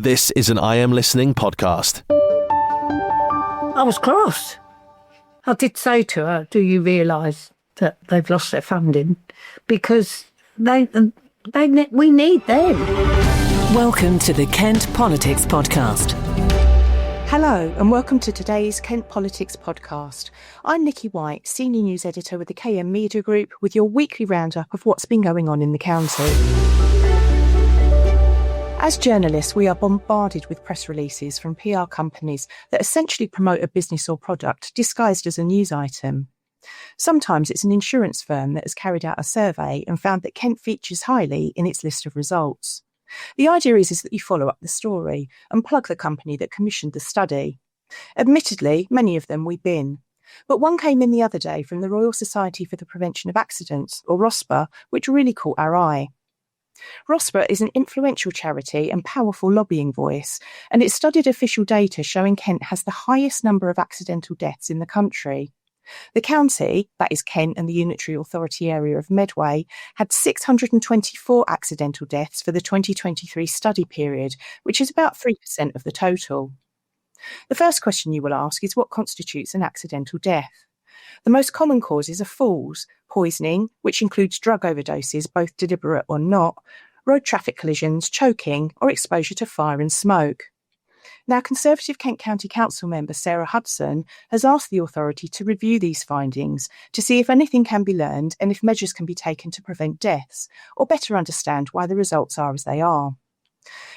This is an I Am Listening podcast. I was cross. I did say to her, do you realise that they've lost their funding? Because we need them. Welcome to the Kent Politics Podcast. Hello and welcome to today's Kent Politics Podcast. I'm Nicky White, Senior News Editor with the KM Media Group, with your weekly roundup of what's been going on in the county. As journalists, we are bombarded with press releases from PR companies that essentially promote a business or product disguised as a news item. Sometimes it's an insurance firm that has carried out a survey and found that Kent features highly in its list of results. The idea is that you follow up the story and plug the company that commissioned the study. Admittedly, many of them we bin. But one came in the other day from the Royal Society for the Prevention of Accidents, or ROSPA, which really caught our eye. ROSPA is an influential charity and powerful lobbying voice, and it studied official data showing Kent has the highest number of accidental deaths in the country. The county, that is Kent and the unitary authority area of Medway, had 624 accidental deaths for the 2023 study period, which is about 3% of the total. The first question you will ask is what constitutes an accidental death? The most common causes are falls, poisoning, which includes drug overdoses, both deliberate or not, road traffic collisions, choking, or exposure to fire and smoke. Now, Conservative Kent County Council member Sarah Hudson has asked the authority to review these findings to see if anything can be learned and if measures can be taken to prevent deaths, or better understand why the results are as they are.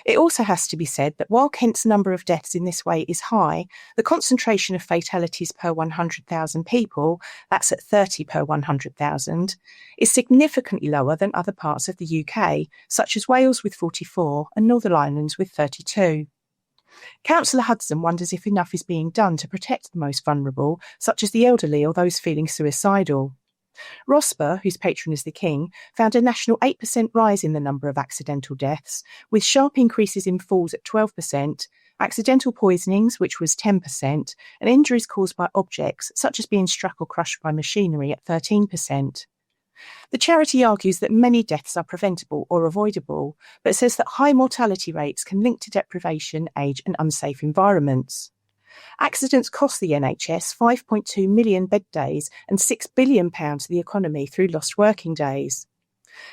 It also has to be said that while Kent's number of deaths in this way is high, the concentration of fatalities per 100,000 people, that's at 30 per 100,000, is significantly lower than other parts of the UK, such as Wales with 44 and Northern Ireland with 32. Councillor Hudson wonders if enough is being done to protect the most vulnerable, such as the elderly or those feeling suicidal. ROSPA, whose patron is the King, found a national 8% rise in the number of accidental deaths, with sharp increases in falls at 12%, accidental poisonings, which was 10%, and injuries caused by objects, such as being struck or crushed by machinery, at 13%. The charity argues that many deaths are preventable or avoidable, but says that high mortality rates can link to deprivation, age and unsafe environments. Accidents cost the NHS 5.2 million bed days and £6 billion to the economy through lost working days.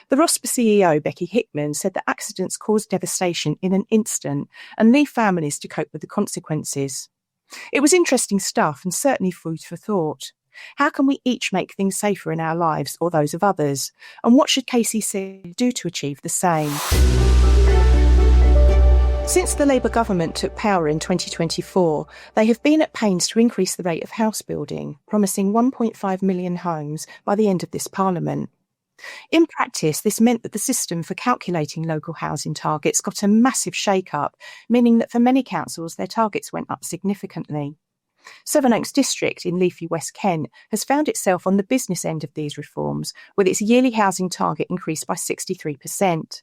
The ROSPA CEO, Becky Hickman, said that accidents cause devastation in an instant and leave families to cope with the consequences. It was interesting stuff and certainly food for thought. How can we each make things safer in our lives or those of others? And what should KCC do to achieve the same? Since the Labour government took power in 2024, they have been at pains to increase the rate of house building, promising 1.5 million homes by the end of this Parliament. In practice, this meant that the system for calculating local housing targets got a massive shake-up, meaning that for many councils their targets went up significantly. Sevenoaks District in leafy West Kent has found itself on the business end of these reforms, with its yearly housing target increased by 63%.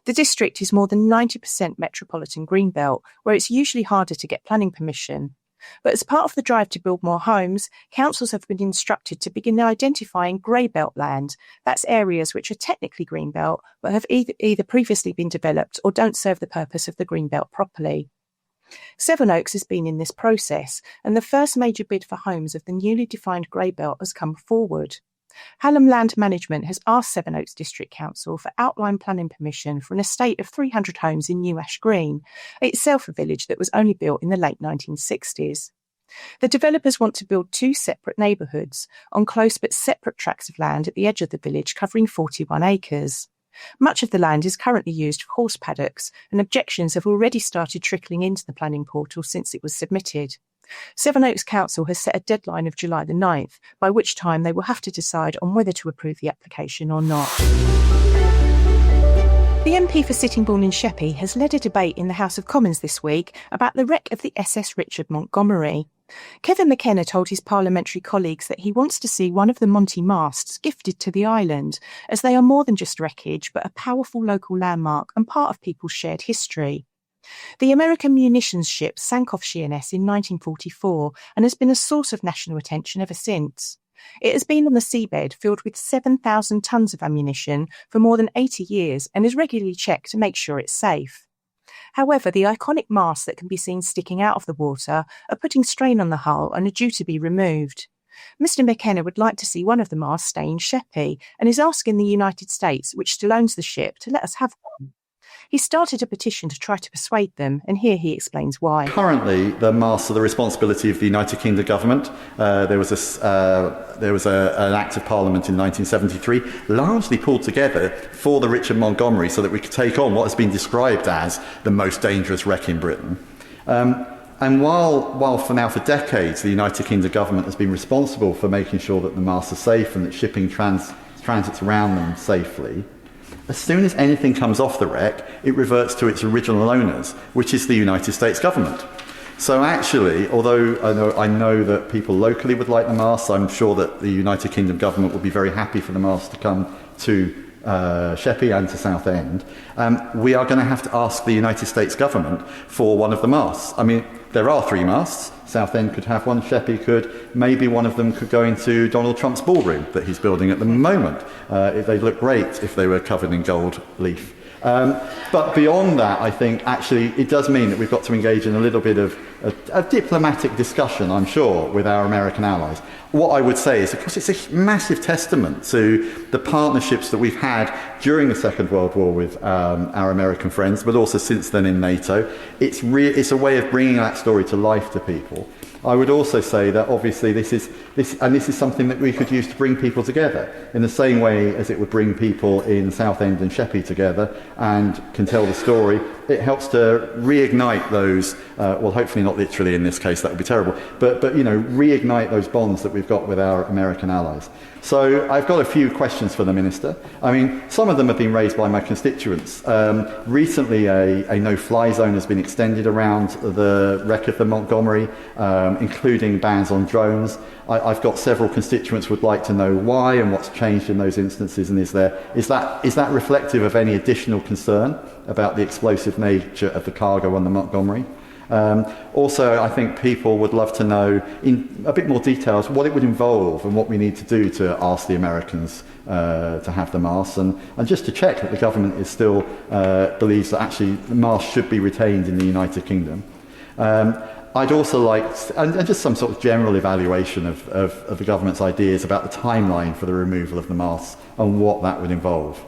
The district is more than 90% metropolitan greenbelt, where it's usually harder to get planning permission. But as part of the drive to build more homes, councils have been instructed to begin identifying grey belt land. That's areas which are technically greenbelt, but have either previously been developed or don't serve the purpose of the greenbelt properly. Sevenoaks has been in this process, and the first major bid for homes of the newly defined grey belt has come forward. Hallam Land Management has asked Sevenoaks District Council for outline planning permission for an estate of 300 homes in New Ash Green, itself a village that was only built in the late 1960s. The developers want to build two separate neighbourhoods on close but separate tracts of land at the edge of the village covering 41 acres. Much of the land is currently used for horse paddocks, and objections have already started trickling into the planning portal since it was submitted. Sevenoaks Council has set a deadline of July the 9th, by which time they will have to decide on whether to approve the application or not. The MP for Sittingbourne in Sheppey has led a debate in the House of Commons this week about the wreck of the SS Richard Montgomery. Kevin McKenna told his parliamentary colleagues that he wants to see one of the Monty masts gifted to the island, as they are more than just wreckage but a powerful local landmark and part of people's shared history. The American munitions ship sank off Sheerness in 1944 and has been a source of national attention ever since. It has been on the seabed filled with 7,000 tonnes of ammunition for more than 80 years and is regularly checked to make sure it's safe. However, the iconic masts that can be seen sticking out of the water are putting strain on the hull and are due to be removed. Mr McKenna would like to see one of the masts stay in Sheppey and is asking the United States, which still owns the ship, to let us have one. He started a petition to try to persuade them, and here he explains why. Currently, the masts are the responsibility of the United Kingdom government. There was an Act of Parliament in 1973, largely pulled together for the Richard Montgomery, so that we could take on what has been described as the most dangerous wreck in Britain. And while for decades the United Kingdom government has been responsible for making sure that the masts are safe and that shipping transits around them safely, as soon as anything comes off the wreck, it reverts to its original owners, which is the United States government. So actually, although I know that people locally would like the masts, I'm sure that the United Kingdom government would be very happy for the masts to come to Sheppey and to Southend. We are going to have to ask the United States government for one of the masts. I mean, there are 3 masts. Southend could have one, Sheppey could. Maybe one of them could go into Donald Trump's ballroom that he's building at the moment. They'd look great if they were covered in gold leaf. But beyond that, I think actually it does mean that we've got to engage in a little bit of a diplomatic discussion, I'm sure, with our American allies. What I would say is, of course, it's a massive testament to the partnerships that we've had during the Second World War with our American friends, but also since then in NATO. It's a way of bringing that story to life to people. I would also say that obviously this is something that we could use to bring people together in the same way as it would bring people in Southend and Sheppey together and can tell the story. It helps to reignite those, well, hopefully not literally in this case, that would be terrible, but reignite those bonds that we've got with our American allies. So I've got a few questions for the Minister. I mean, some of them have been raised by my constituents. Recently, a no-fly zone has been extended around the wreck of the Montgomery, including bans on drones. I've got several constituents who would like to know why and what's changed in those instances, and is that reflective of any additional concern about the explosive nature of the cargo on the Montgomery? Also, I think people would love to know in a bit more details what it would involve and what we need to do to ask the Americans to have the masts, and just to check that the government is still believes that actually the masts should be retained in the United Kingdom. I'd also like, and just some sort of general evaluation of the government's ideas about the timeline for the removal of the masts and what that would involve.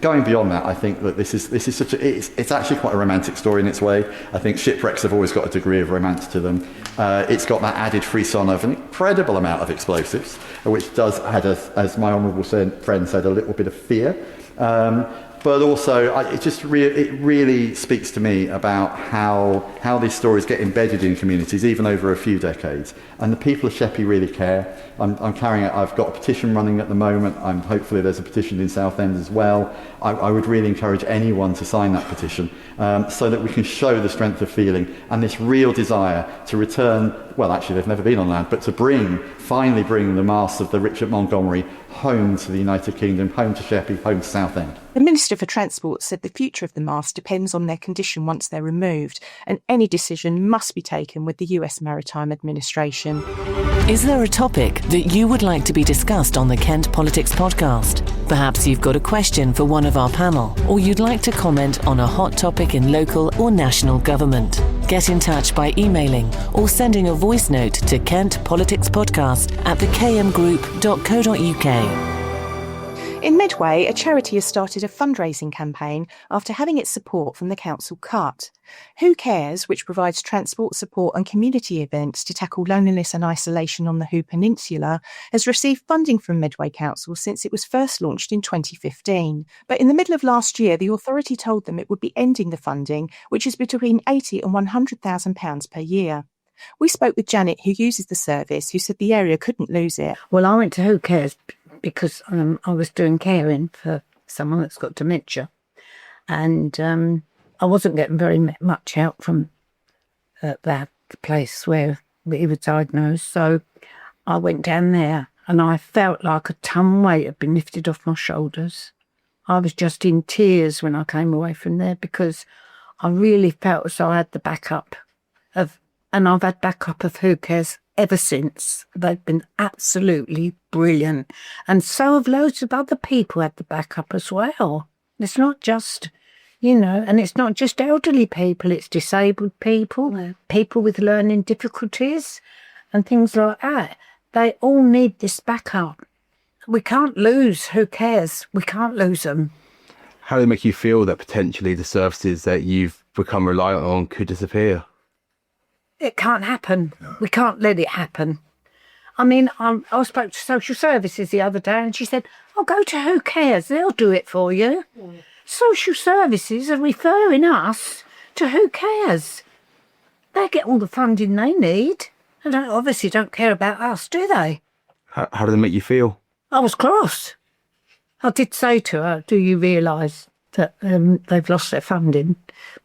Going beyond that, I think that this is it's actually quite a romantic story in its way. I think shipwrecks have always got a degree of romance to them. It's got that added frisson of an incredible amount of explosives, which does add, as my honourable friend said, a little bit of fear. But also, it really speaks to me about how these stories get embedded in communities, even over a few decades. And the people of Sheppey really care. I've got a petition running at the moment. Hopefully there's a petition in Southend as well. I would really encourage anyone to sign that petition so that we can show the strength of feeling and this real desire to return, well, actually they've never been on land, but to finally bring the masts of the Richard Montgomery home to the United Kingdom, home to Sheppey, home to Southend. The Minister for Transport said the future of the masts depends on their condition once they're removed, and any decision must be taken with the US Maritime Administration. Is there a topic that you would like to be discussed on the Kent Politics podcast? Perhaps you've got a question for one of our panel, or you'd like to comment on a hot topic in local or national government. Get in touch by emailing or sending a voice note to kentpoliticspodcast@thekmgroup.co.uk. In Medway, a charity has started a fundraising campaign after having its support from the council cut. Who Cares, which provides transport support and community events to tackle loneliness and isolation on the Hoo Peninsula, has received funding from Medway Council since it was first launched in 2015. But in the middle of last year, the authority told them it would be ending the funding, which is between £80,000 and £100,000 per year. We spoke with Janet, who uses the service, who said the area couldn't lose it. Well, I went to Who Cares because I was doing caring for someone that's got dementia, and I wasn't getting very much help from that place where he was diagnosed. So I went down there, and I felt like a ton weight had been lifted off my shoulders. I was just in tears when I came away from there because I really felt as though I had the backup of, and I've had backup of Who Cares ever since. They've been absolutely brilliant. And so have loads of other people had the backup as well. It's not just, And it's not just elderly people, it's disabled people, people with learning difficulties and things like that. They all need this backup. We can't lose Who Cares. We can't lose them. How does it make you feel that potentially the services that you've become reliant on could disappear? It can't happen. We can't let it happen. I mean, I spoke to social services the other day and she said, go to Who Cares, they'll do it for you. Social services are referring us to Who Cares. They get all the funding they need. They obviously don't care about us, do they? How does it make you feel? I was cross. I did say to her, do you realise that they've lost their funding?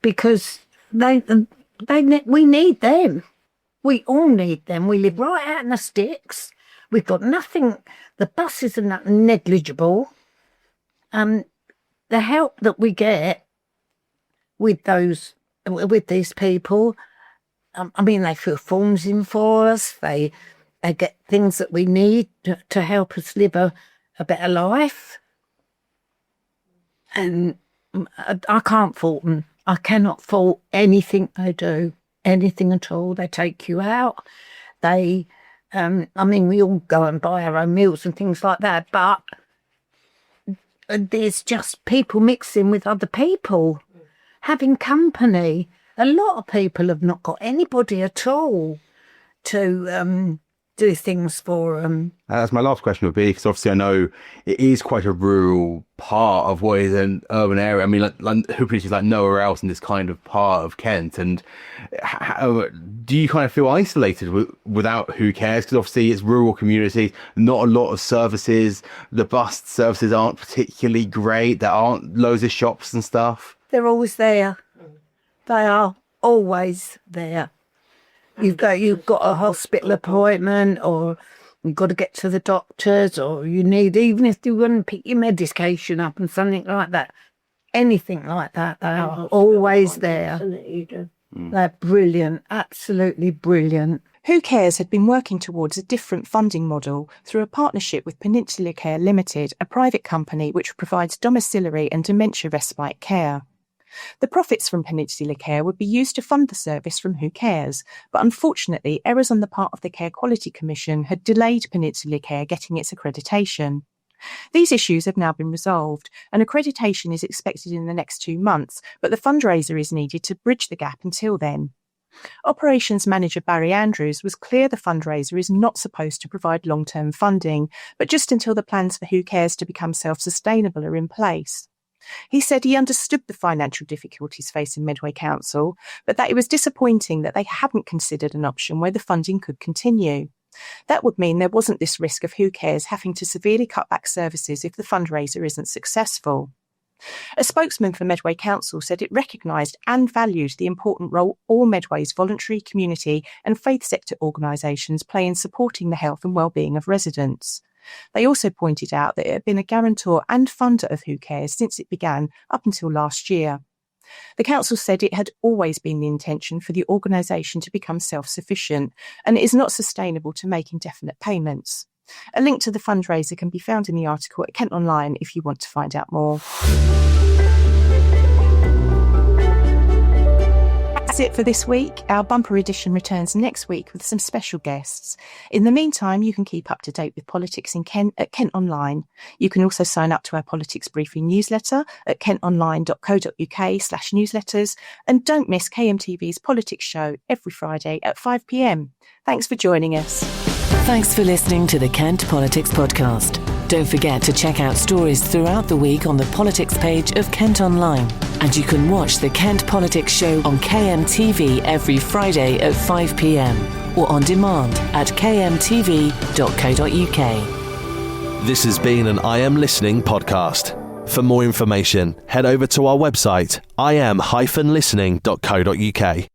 Because we need them. We all need them. We live right out in the sticks. We've got nothing. The buses are negligible. The help that we get with these people, they fill forms in for us. They get things that we need to help us live a better life. And I can't fault them. I cannot fault anything they do, anything at all. They take you out. We all go and buy our own meals and things like that, but there's just people mixing with other people, having company. A lot of people have not got anybody at all to do things for them. That's my last question would be, because obviously I know it is quite a rural part of what is an urban area. I mean, hopefully it's like nowhere else in this kind of part of Kent. And do you kind of feel isolated without Who Cares? Because obviously it's rural communities, not a lot of services. The bus services aren't particularly great. There aren't loads of shops and stuff. They're always there. They are always there. You've got a hospital appointment, or you've got to get to the doctors, or even if you want to pick your medication up and something like that, anything like that, they are always there. They're brilliant, absolutely brilliant. Who Cares had been working towards a different funding model through a partnership with Peninsula Care Limited, a private company which provides domiciliary and dementia respite care. The profits from Peninsula Care would be used to fund the service from Who Cares, but unfortunately errors on the part of the Care Quality Commission had delayed Peninsula Care getting its accreditation. These issues have now been resolved, and accreditation is expected in the next 2 months, but the fundraiser is needed to bridge the gap until then. Operations Manager Barry Andrews was clear the fundraiser is not supposed to provide long-term funding, but just until the plans for Who Cares to become self-sustainable are in place. He said he understood the financial difficulties facing Medway Council, but that it was disappointing that they hadn't considered an option where the funding could continue. That would mean there wasn't this risk of Who Cares having to severely cut back services if the fundraiser isn't successful. A spokesman for Medway Council said it recognised and valued the important role all Medway's voluntary, community and faith sector organisations play in supporting the health and well-being of residents. They also pointed out that it had been a guarantor and funder of Who Cares since it began up until last year. The council said it had always been the intention for the organisation to become self-sufficient, and it is not sustainable to make indefinite payments. A link to the fundraiser can be found in the article at Kent Online if you want to find out more. That's it for this week. Our bumper edition returns next week with some special guests. In the meantime, you can keep up to date with politics in Kent at Kent Online. You can also sign up to our Politics Briefing newsletter at kentonline.co.uk/newsletters, and don't miss KMTV's Politics Show every Friday at 5 p.m. Thanks for joining us. Thanks for listening to the Kent Politics Podcast. Don't forget to check out stories throughout the week on the politics page of Kent Online. And you can watch the Kent Politics Show on KMTV every Friday at 5 p.m. or on demand at kmtv.co.uk. This has been an I Am Listening podcast. For more information, head over to our website, im-listening.co.uk.